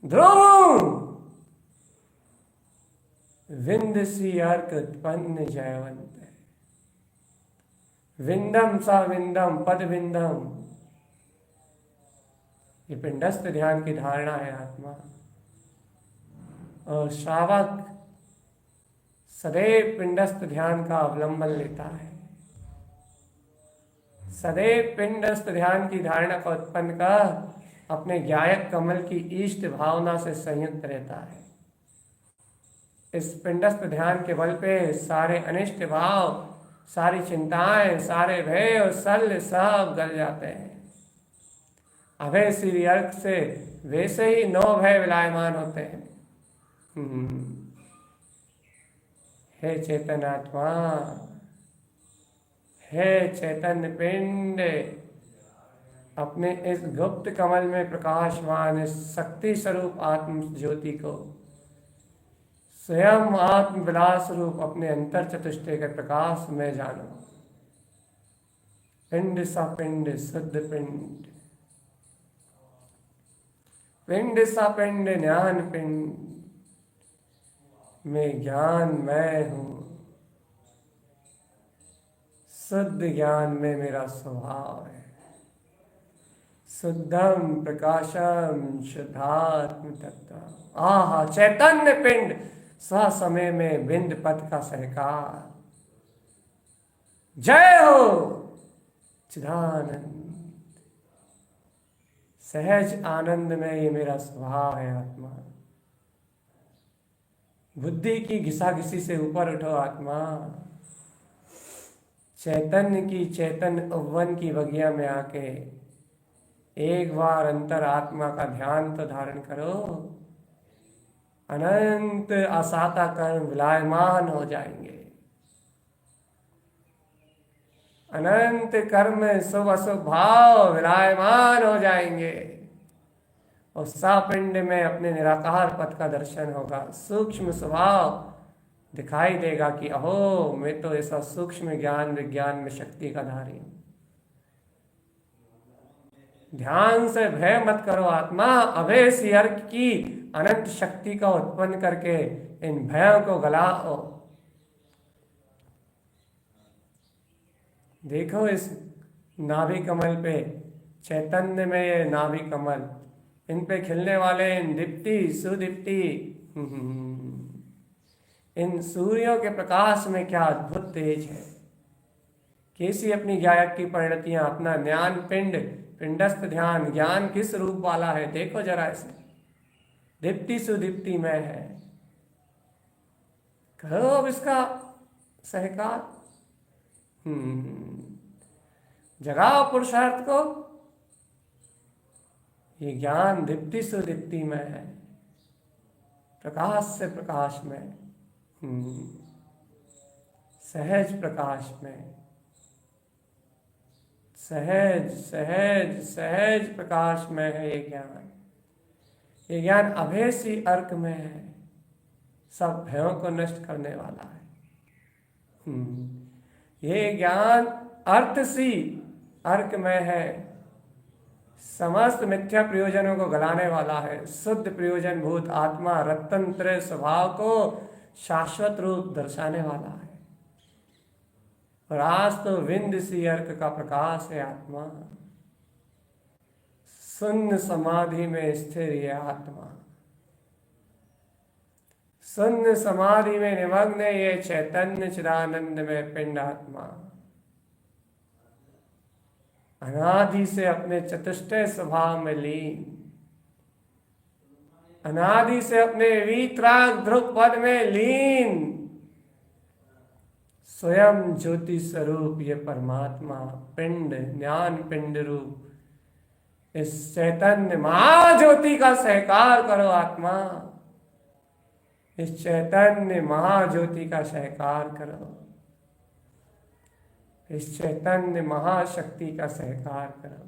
ध्रुव हूं। विंद सी अर्क उत्पन्न जयवंत, विंदम सा विंदम पद विंदम। ये पिंडस्थ ध्यान की धारणा है आत्मा। और श्रावक सदैव पिंडस्थ ध्यान का अवलंबन लेता है, सदैव पिंडस्थ ध्यान की धारणा को उत्पन्न कर अपने ज्ञायक कमल की इष्ट भावना से संयुक्त रहता है। इस पिंडस्थ ध्यान के बल पे सारे अनिष्ट भाव, सारी चिंताएं, सारे भय और शल्य सब गल जाते हैं। अभय श्री अर्क से वैसे ही 9 भय विलायमान होते हैं। हे चेतन आत्मा, हे चैतन्य पिंड, अपने इस गुप्त कमल में प्रकाशमान इस शक्ति स्वरूप आत्म ज्योति को स्वयं आत्म विलास रूप अपने अंतर चतुष्टय के प्रकाश में जानो। पिंड सा पिंड शुद्ध पिंड, पिंड सा पिंड ज्ञान पिंड, मैं ज्ञान मैं हूं, शुद्ध ज्ञान में मेरा स्वभाव है। शुद्धम प्रकाशम शुद्धात्म तत्व। आहा चैतन्य पिंड, समय में बिंद पथ का सहकार, जय हो चिदानंद। सहज आनंद में ये मेरा स्वभाव है आत्मा। बुद्धि की घिसाघिसी से ऊपर उठो आत्मा। चैतन्य की चैतन्य अवन की बगिया में आके एक बार अंतर आत्मा का ध्यान तो धारण करो। अनंत असाता कर्म विलायमान हो जाएंगे। अनंत कर्म में शुभ अशुभ भाव विलायमान हो जाएंगे। और सापिंड में अपने निराकार पद का दर्शन होगा। सूक्ष्म स्वभाव दिखाई देगा कि अहो मैं तो ऐसा सूक्ष्म ज्ञान विज्ञान में शक्ति का धारी हूं। ध्यान से भय मत करो आत्मा। अभय सी अर्क की अनंत शक्ति का उत्पन्न करके इन भयों को गलाओ। देखो इस नाभि कमल पे, चैतन्य में ये नाभि कमल, इन पे खिलने वाले इन दीप्ति सुदीप्ति, इन सूर्यों के प्रकाश में क्या अद्भुत तेज है। कैसी अपनी गायक की परिणतियां, अपना ज्ञान पिंड, पिंडस्थ ध्यान ज्ञान किस रूप वाला है देखो जरा इसे। दीप्ति सुदीप्ति में है। करो अब इसका सहकार। जगाओ पुरुषार्थ को। ये ज्ञान दीप्ति सुदीप्ति में है, प्रकाश से प्रकाश में, सहज प्रकाश में, सहज सहज सहज प्रकाश में है ये ज्ञान। ये ज्ञान अभय सी अर्क में है, सब भयों को नष्ट करने वाला है। ये ज्ञान अर्थ सी अर्क में है, समस्त मिथ्या प्रयोजनों को गलाने वाला है। शुद्ध प्रयोजन भूत आत्मा रत्न त्रय स्वभाव को शाश्वत रूप दर्शाने वाला है। और आज तो विंद सी अर्क का प्रकाश है आत्मा। शून्य समाधि में स्थिर ये आत्मा, शून्य समाधि में निमग्न ये चैतन्य चिदानंद में पिंड आत्मा अनादि से अपने चतुष्टय स्वभाव में लीन, अनादि से अपने वीतराग ध्रुव पद में लीन, स्वयं ज्योति स्वरूप ये परमात्मा पिंड ज्ञान पिंड रूप इस चैतन्य महाज्योति का सहकार करो आत्मा। इस चैतन्य महाज्योति का सहकार करो। इस चैतन्य महाशक्ति का सहकार करो।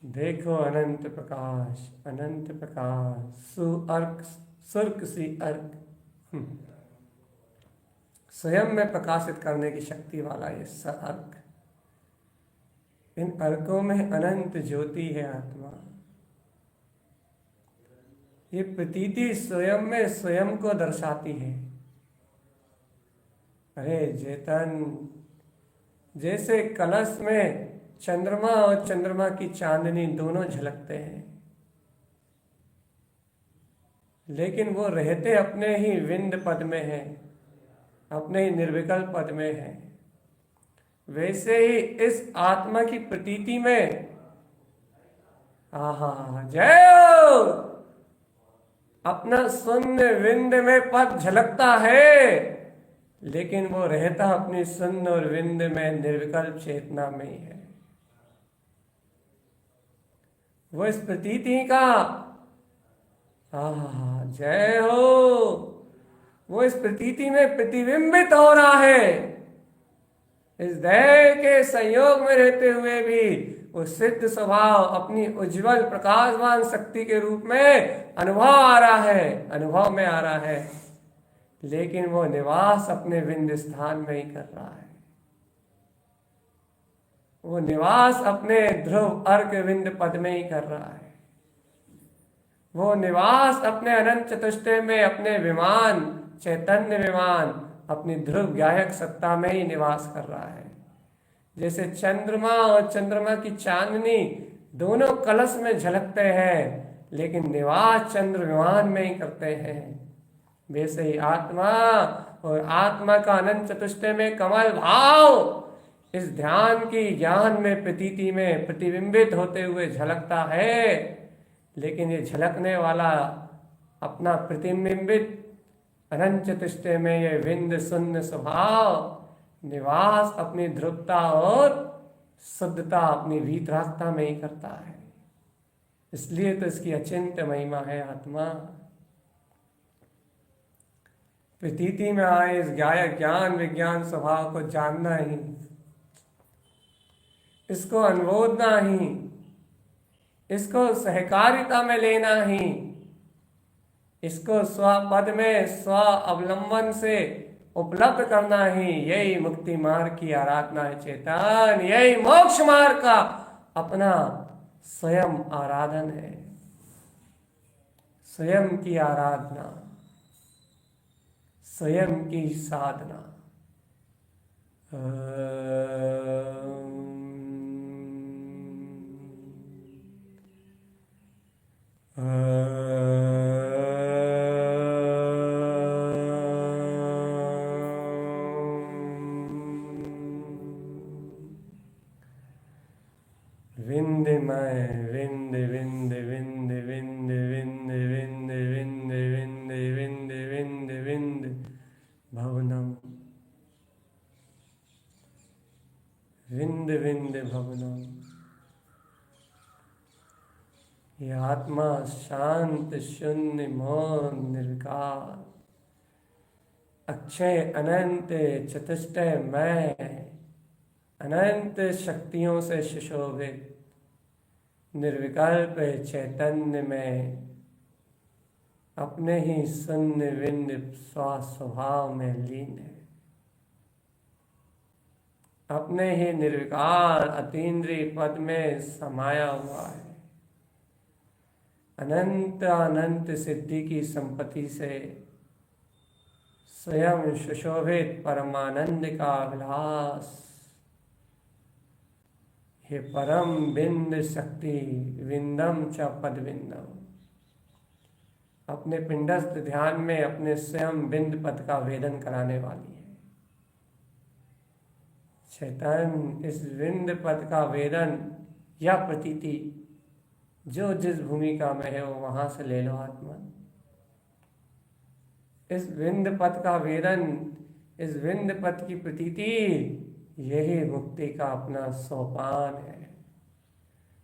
देखो अनंत प्रकाश सुअर्क सुर्क सी अर्क स्वयं में प्रकाशित करने की शक्ति वाला ये अर्क। इन अर्कों में अनंत ज्योति है आत्मा। ये प्रतीति स्वयं में स्वयं को दर्शाती है। अरे चेतन, जैसे कलश में चंद्रमा और चंद्रमा की चांदनी दोनों झलकते हैं, लेकिन वो रहते अपने ही विंद पद में है, अपने ही निर्विकल्प पद में है। वैसे ही इस आत्मा की प्रतीति में आहा जय हो, अपना शून्य विंद में पद झलकता है, लेकिन वो रहता अपनी शून्य और विंद में निर्विकल्प चेतना में ही है। वो इस प्रतीति का आहा जय हो, वो इस प्रतीति में प्रतिबिंबित हो रहा है। इस देह के संयोग में रहते हुए भी वो सिद्ध स्वभाव अपनी उज्जवल प्रकाशवान शक्ति के रूप में अनुभव आ रहा है, अनुभव में आ रहा है, लेकिन वो निवास अपने विंद स्थान में ही कर रहा है। वो निवास अपने ध्रुव अर्क विंद पद में ही कर रहा है। वो निवास अपने अनंत चतुष्टय में अपने विमान चैतन्य विमान अपनी ध्रुव गायक सत्ता में ही निवास कर रहा है। जैसे चंद्रमा और चंद्रमा की चांदनी दोनों कलश में झलकते हैं, लेकिन निवास चंद्र विमान में ही करते हैं। वैसे ही आत्मा और आत्मा का अनंत चतुष्टय में कमल भाव इस ध्यान की ज्ञान में प्रतीति में प्रतिबिंबित होते हुए झलकता है, लेकिन ये झलकने वाला अपना प्रतिबिंबित अनंत चतुष्टय में ये विंद शून्य स्वभाव निवास अपनी ध्रुवता और शुद्धता अपनी वीतरागता में ही करता है। इसलिए तो इसकी अचिंत्य महिमा है। आत्मा प्रतीति में आए इस गायक ज्ञान विज्ञान स्वभाव को जानना ही, इसको अनुमोदना ही, इसको सहकारिता में लेना ही, इसको स्वपद में स्व अवलंबन से उपलब्ध करना ही, यही मुक्ति मार्ग की आराधना है चेतन। यही मोक्ष मार्ग का अपना स्वयं आराधन है, स्वयं की आराधना, स्वयं की साधना। विंद में विंद विंद विंद विंद विंद विंद विंद विंद विंद विंद विंद भवनम, विंद विंद भवनम। यह आत्मा शांत शून्य मौन निर्विकार अक्षय अनंत चतुष्टय में अनंत शक्तियों से सुशोभित निर्विकल्प चैतन्य में अपने ही शून्य विंद स्वभाव में लीन है, अपने ही निर्विकार अतीन्द्रिय पद में समाया हुआ है। अनंत अनंत सिद्धि की संपत्ति से स्वयं सुशोभित परमानंद का विलास, हे परम बिंद शक्ति विंदम च पद बिंदम, अपने पिंडस्थ ध्यान में अपने स्वयं बिंद पद का वेदन कराने वाली है। चैतन्य इस विंद पद का वेदन या प्रतीति जो जिस भूमिका में है वो वहां से ले लो। आत्मा इस विंद पद का वेदन, इस विंद पद की प्रतीति, यही मुक्ति का अपना सोपान है।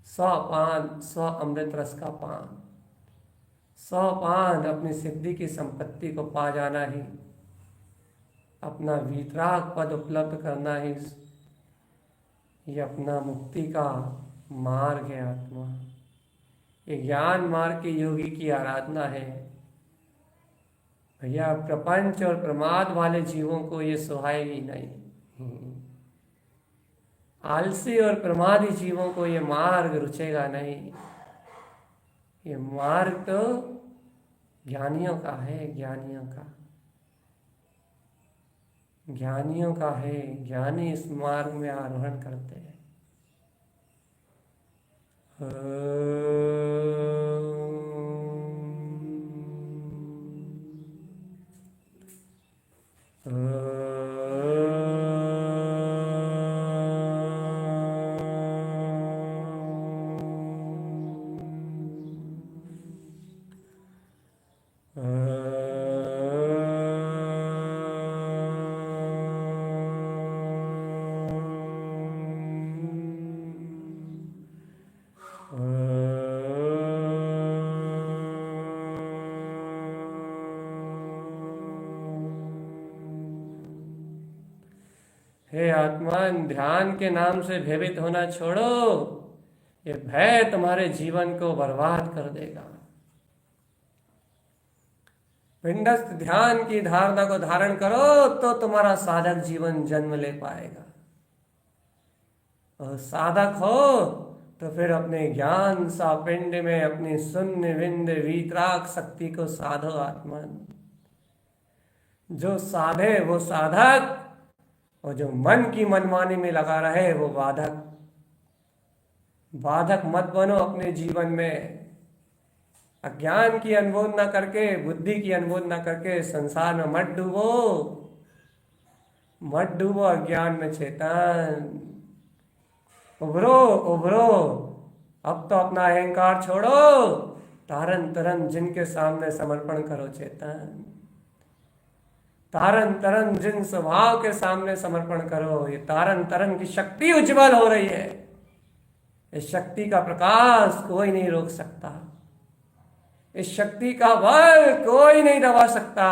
स्वपान, स्व अमृत रस का पान, स्वपान अपनी सिद्धि की संपत्ति को पा जाना ही, अपना वीतराग पद उपलब्ध करना ही, ये अपना मुक्ति का मार्ग है। आत्मा ये ज्ञान मार्ग के योगी की आराधना है। भैया प्रपंच और प्रमाद वाले जीवों को ये सुहाएगी नहीं। आलसी और प्रमादी जीवों को ये मार्ग रुचेगा नहीं। ये मार्ग तो ज्ञानियों का है, ज्ञानियों का, ज्ञानियों का है। ज्ञानी इस मार्ग में आरोहण करते हैं। हे आत्मन, ध्यान के नाम से भयभीत होना छोड़ो। ये भय तुम्हारे जीवन को बर्बाद कर देगा। पिंडस्थ ध्यान की धारणा को धारण करो तो तुम्हारा साधक जीवन जन्म ले पाएगा। और साधक हो तो फिर अपने ज्ञान सा पिंड में अपनी शून्य विंद वीतराग शक्ति को साधो आत्मन। जो साधे वो साधक, और जो मन की मनमानी में लगा रहे वो बाधक। बाधक मत बनो अपने जीवन में। अज्ञान की अनुभूति न करके, बुद्धि की अनुभूति न करके संसार में मत डूबो। मत डूबो अज्ञान में चेतन। उभरो उभरो। अब तो अपना अहंकार छोड़ो। तारन तरन जिनके सामने समर्पण करो चेतन। तारन तरन जिन स्वभाव के सामने समर्पण करो। ये तारन तरन की शक्ति उज्जवल हो रही है। इस शक्ति का प्रकाश कोई नहीं रोक सकता। इस शक्ति का बल कोई नहीं दबा सकता।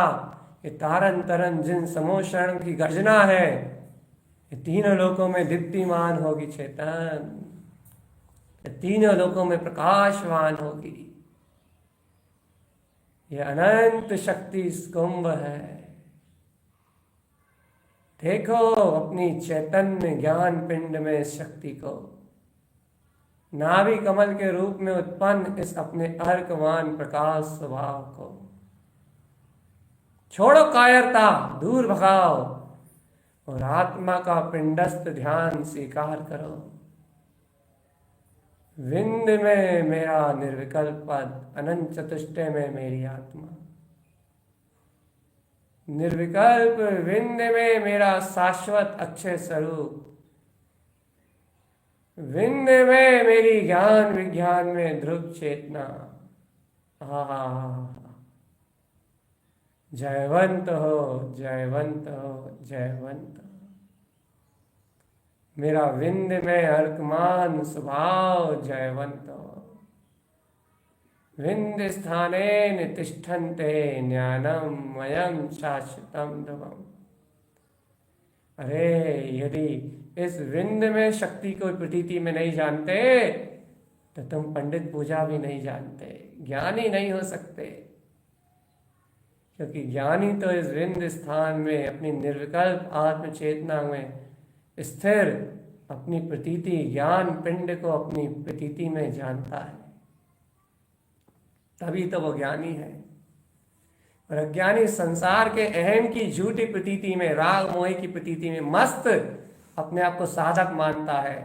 ये तारन तरन जिन समोशरण की गर्जना है, ये तीनों लोकों में दीप्तिमान होगी चेतन। ये तीनों लोकों में प्रकाशवान होगी। ये अनंत शक्ति कुंभ है। देखो अपनी चैतन्य ज्ञान पिंड में इस शक्ति को, नाभि कमल के रूप में उत्पन्न इस अपने अर्कवान प्रकाश स्वभाव को। छोड़ो कायरता, दूर भगाओ और आत्मा का पिंडस्थ ध्यान स्वीकार करो। विंद में मेरा निर्विकल्प पद, अनंत चतुष्टय में मेरी आत्मा। निर्विकल्प विंद में मेरा शाश्वत अक्षय स्वरूप। विंद में मेरी ज्ञान विज्ञान में ध्रुव चेतना। जयवंत हो, जयवंत हो, जयवंत हो। मेरा विंद में अर्कमान स्वभाव जयवंत हो। विंद स्थाने तिष्ठन्ते ज्ञानम मयम शाश्वतम ध्रुवम। अरे यदि इस विंद में शक्ति को प्रतीति में नहीं जानते तो तुम पंडित पूजा भी नहीं जानते, ज्ञानी नहीं हो सकते। क्योंकि ज्ञानी तो इस विंद स्थान में अपनी निर्विकल्प आत्म चेतना में स्थिर अपनी प्रतीति ज्ञान पिंड को अपनी प्रतीति में जानता है, तभी तो वो ज्ञानी है। और अज्ञानी संसार के अहम की झूठी प्रतीति में, राग मोह की प्रतीति में मस्त अपने आप को साधक मानता है।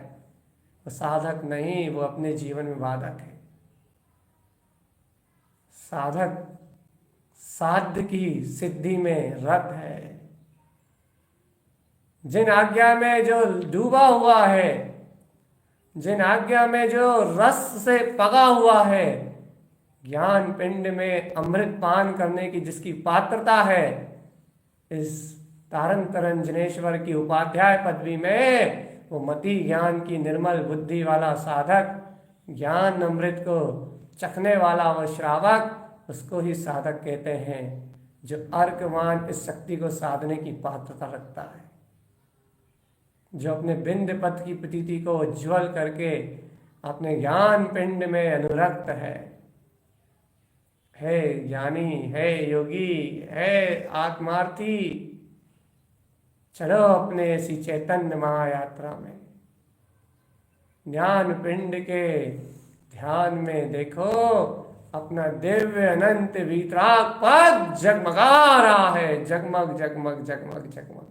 वो साधक नहीं, वो अपने जीवन में बाधक है। साधक साध्य की सिद्धि में रत है। जिन आज्ञा में जो डूबा हुआ है, जिन आज्ञा में जो रस से पगा हुआ है, ज्ञान पिंड में अमृत पान करने की जिसकी पात्रता है, इस तारन तरन जिनेश्वर की उपाध्याय पदवी में वो मति ज्ञान की निर्मल बुद्धि वाला साधक, ज्ञान अमृत को चखने वाला वो श्रावक, उसको ही साधक कहते हैं जो अर्कवान इस शक्ति को साधने की पात्रता रखता है, जो अपने बिंद पथ की प्रतीति को उज्ज्वल करके अपने ज्ञान पिंड में अनुरक्त है ज्ञानी, है योगी, है आत्मार्थी। चलो अपने ऐसी चैतन्य महायात्रा में ज्ञान पिंड के ध्यान में देखो अपना दिव्य अनंत वीतराग पद जगमगा रहा है, जगमग जगमग जगमग जगमग।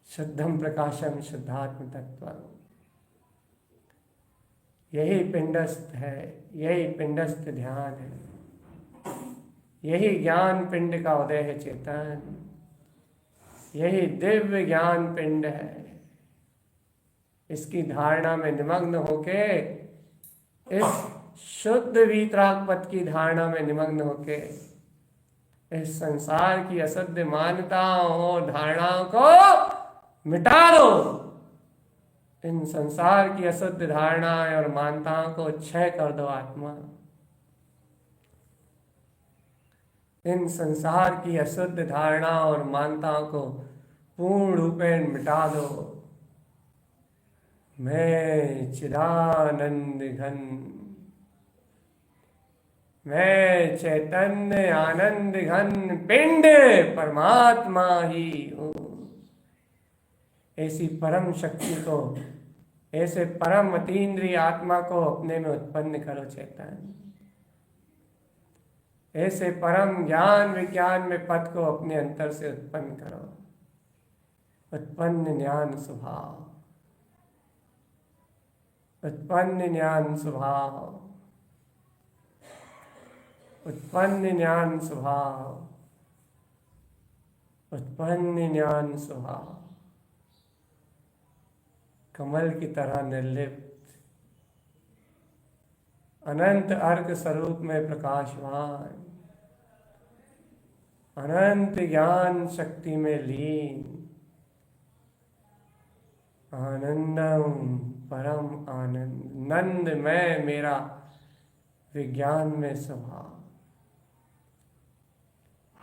शुद्धम प्रकाशम शुद्धात्म तत्व। यही पिंडस्थ है, यही पिंडस्थ ध्यान है, यही ज्ञान पिंड का उदय है चेतन। यही दिव्य ज्ञान पिंड है। इसकी धारणा में निमग्न होके, इस शुद्ध वीतराग पद की धारणा में निमग्न होके इस संसार की असत्य मान्यताओं और धारणाओं को मिटा दो। इन संसार की असत्य धारणाएं और मान्यताओं को क्षय कर दो आत्मा। इन संसार की अशुद्ध धारणा और मान्यताओं को पूर्ण रूपेण मिटा दो। मैं चिदानंद घन, मैं चैतन्य आनंद घन पिंड परमात्मा ही हूँ। ऐसी परम शक्ति को, ऐसे परम अतीन्द्रिय आत्मा को अपने में उत्पन्न करो चैतन्य। ऐसे परम ज्ञान विज्ञान में पद को अपने अंतर से उत्पन्न करो। उत्पन्न ज्ञान स्वभाव, उत्पन्न ज्ञान स्वभाव, उत्पन्न ज्ञान स्वभाव, उत्पन्न ज्ञान स्वभाव। कमल की तरह निर्लिप्त, अनंत अर्क स्वरूप में प्रकाशवान, अनंत ज्ञान शक्ति में लीन, आनंदम परम आनंद, नंद में मेरा विज्ञान में स्वभाव।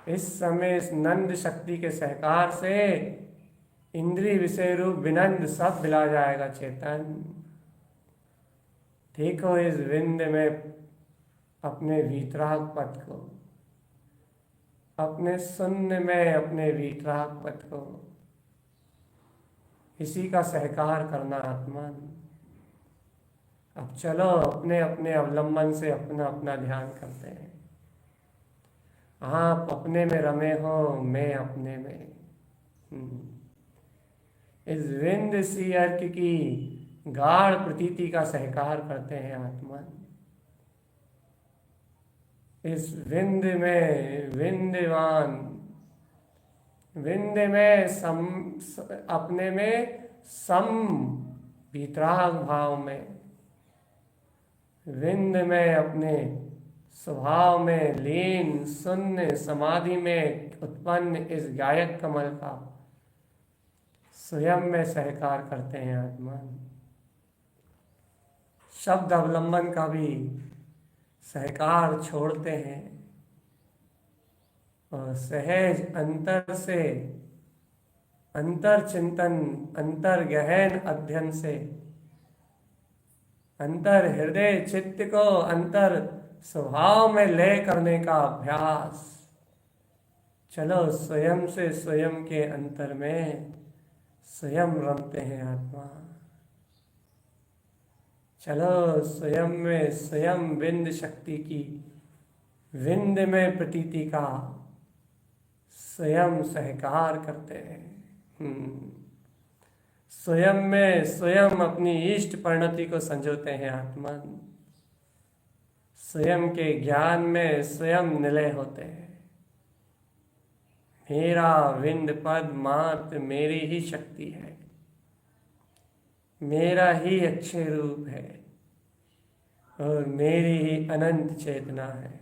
इस समय इस नंद शक्ति के सहकार से इंद्रिय विषय रूप विनंद सब मिला जाएगा चेतन। देखो इस विंद में अपने वीतराग पथ को, अपने शून्य में अपने वीतराग पथ को, इसी का सहकार करना आत्मन। अब चलो अपने अपने अवलंबन से अपना अपना ध्यान करते हैं। आप अपने में रमे हो, मैं अपने में। इस विंद सी अर्क की गाढ़ प्रतीति का सहकार करते हैं आत्मन। इस विंद में विंदवान, विंद में अपने में सम वितराग भाव में, विंद में अपने स्वभाव में लीन शून्य समाधि में उत्पन्न इस गायक कमल का स्वयं में सहकार करते हैं आत्मन। शब्द अवलंबन का भी सहकार छोड़ते हैं और सहज अंतर से, अंतर चिंतन, अंतर गहन अध्ययन से, अंतर हृदय चित्त को अंतर स्वभाव में लय करने का अभ्यास। चलो स्वयं से स्वयं के अंतर में स्वयं रमते हैं आत्मा। चलो स्वयं में स्वयं विंद शक्ति की, विंद में प्रतीति का स्वयं सहकार करते हैं। स्वयं में स्वयं अपनी इष्ट परिणति को संजोते हैं आत्मन। स्वयं के ज्ञान में स्वयं निलय होते हैं। मेरा विंद पद मात्र मेरी ही शक्ति है, मेरा ही अक्षय रूप है और मेरी ही अनंत चेतना है।